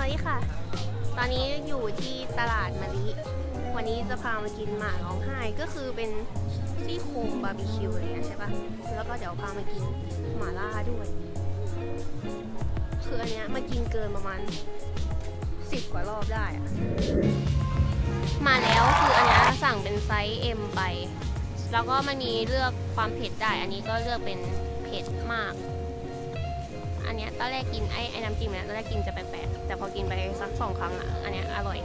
วัสดีค่ะตอนนี้อยู่ที่ตลาดมะลิวันนี้จะพามากินหม่าร้องไห้ก็คือเป็นซี่โครงบาร์บีคิวอะไรเงี้ยใช่ปะแล้วก็เดี๋ยวพามากินหม่าล่าด้วยคืออันเนี้ยมากินเกินประมาณ10 กว่ารอบได้อะมาแล้วคืออันเนี้ยสั่งเป็นไซส์ M ไปแล้วก็มันมีเลือกความเผ็ดได้อันนี้ก็เลือกเป็นเผ็ดมากอันเนี้ยตอนแรกกินไอ้น้ำจิ้มเนี่ยตอนแรกกินจะแปลกๆแต่พอกินไปสัก2 ครั้งอ่ะอันเนี้ยอร่อย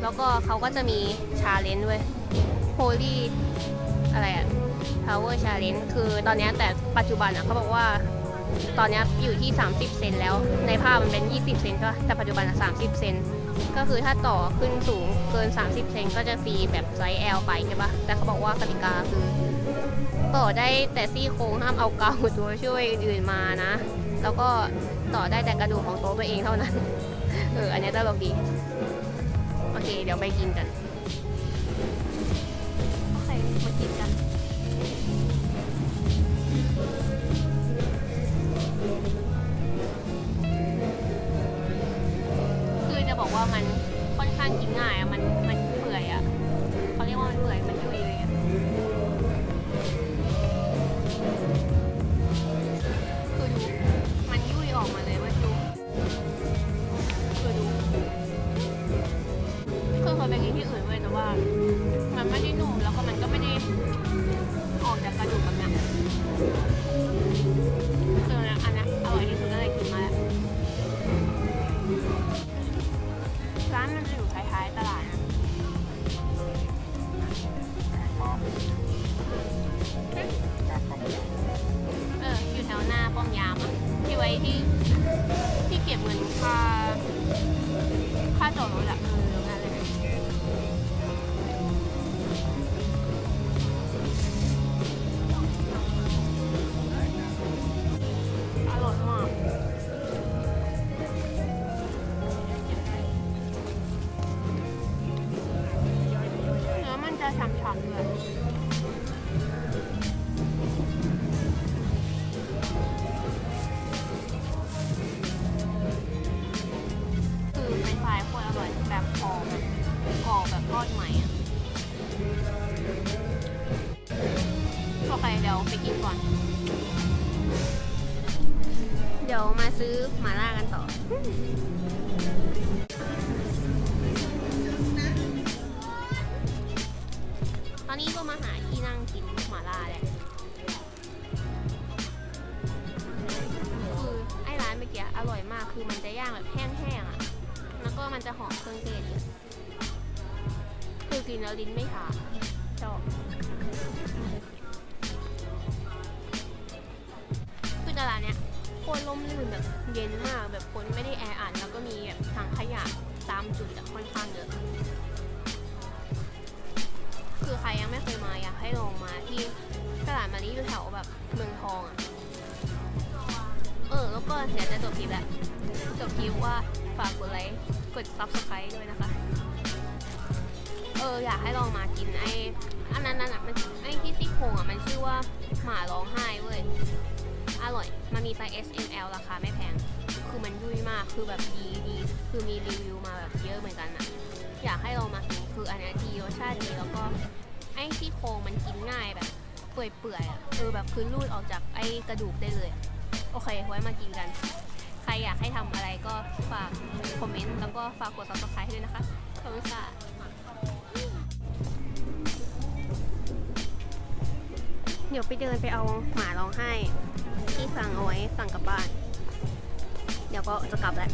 แล้วก็เขาก็จะมีชาเลนจ์ด้วย Holy อะไรอะ Power Challenge คือตอนเนี้ยแต่ปัจจุบันอ่ะเขาบอกว่าตอนเนี้ยอยู่ที่30 เซนแล้วในภาพมันเป็น20 เซนก็แต่ปัจจุบันอ่ะ30 เซนก็คือถ้าต่อขึ้นสูงเกิน30 เซนก็จะฟรีแบบไซส์ L ไปใช่ปะแต่เขาบอกว่ากติกาคือต่อได้แต่ซี่โครงห้ามเอาเกาตัวช่วยอื่นมานะแล้วก็ต่อได้แต่กระดูกของโต๊ะตัวเองเท่านั้นอันนี้ตลกดีโอเคเดี๋ยวไปกินกันโอเคมากินกันคือจะบอกว่ามันค่อนข้างกินง่ายอะมันเปื่อยอะเขาเรียกว่ามันเปื่อยมันยุ่ยเลยอะคือดูมันยุ่ยออกมาเลยว่าดูคือดูคือเคยไปกินที่อื่นเว้ยแต่ว่ามันไม่ได้นุ่มแล้วก็มันก็ไม่ได้ออกจากกระดูกแบบนี้คืออันนี้อร่อยที่สุดตั้งแต่กินมาแล้วร้านมันจะอยู่ท้ายๆตลาดนะอยู่แถวหน้าป้อมยามอะที่ไว้ที่เก็บเงินค่าจอดรถอะตรงนั้นเลยอร่อยมากเนื้อมันจะฉ่ำๆเลยคือเป็นไฟโคตรอร่อยแบบกรอบแบบทอดใหม่อะโอเคเดี๋ยวไปกินก่อนเดี๋ยวมาซื้อหม่าล่ากันต่อตอนนี้ก็มาหาที่นั่งกินหม่าล่าแหละคือไอ้ร้านเมื่อกี้อร่อยมากคือมันจะย่างแบบแห้งๆอ่ะแล้วก็มันจะหอมเครื่องเทศคือกินแล้วลิ้นไม่ชาชอบคือตลาดเนี้ยโคตรร่มรื่นแบบเย็นมากแบบคนไม่ได้แออัดแล้วก็มีแบบถังขยะตามจุดค่อนข้างเยอะคือใครยังไม่เคยมาอยากให้ลองมาที่ตลาดมะลิอยู่แถวแบบเมืองทองอ่ะแล้วก็เดี๋ยวจะจบคลิปแล้วจบคลิปว่าฝากกดไลค์กด Subscribe ด้วยนะคะอยากให้ลองมากินอันนั้นอ่ะมันไอ้ที่ซี่โครงอ่ะมันชื่อว่าหม่าร้องไห้เว้ยอร่อยมันมีไซส์ S M L ราคาไม่แพงคือมันยุ่ยมากคือแบบดีคือมีรีวิวมาแบบเยอะเหมือนกันนะอยากให้ลองมากินคืออันนี้ดีรสชาติดีแล้วก็ไอ้ซี่โครงมันกินง่ายแบบเปื่อยอ่ะแบบคือรูดออกจากไอ้กระดูกได้เลยโอเคไว้มากินกันใครอยากให้ทำอะไรก็ฝากคอมเมนต์แล้วก็ฝากกด Subscribe ด้วยนะคะขอบคุณค่ะเดี๋ยวไปเดินไปเอาหมาร้องไห้ที่สั่งเอาไว้สั่งกลับบ้านเดี๋ยวก็จะกลับแล้ว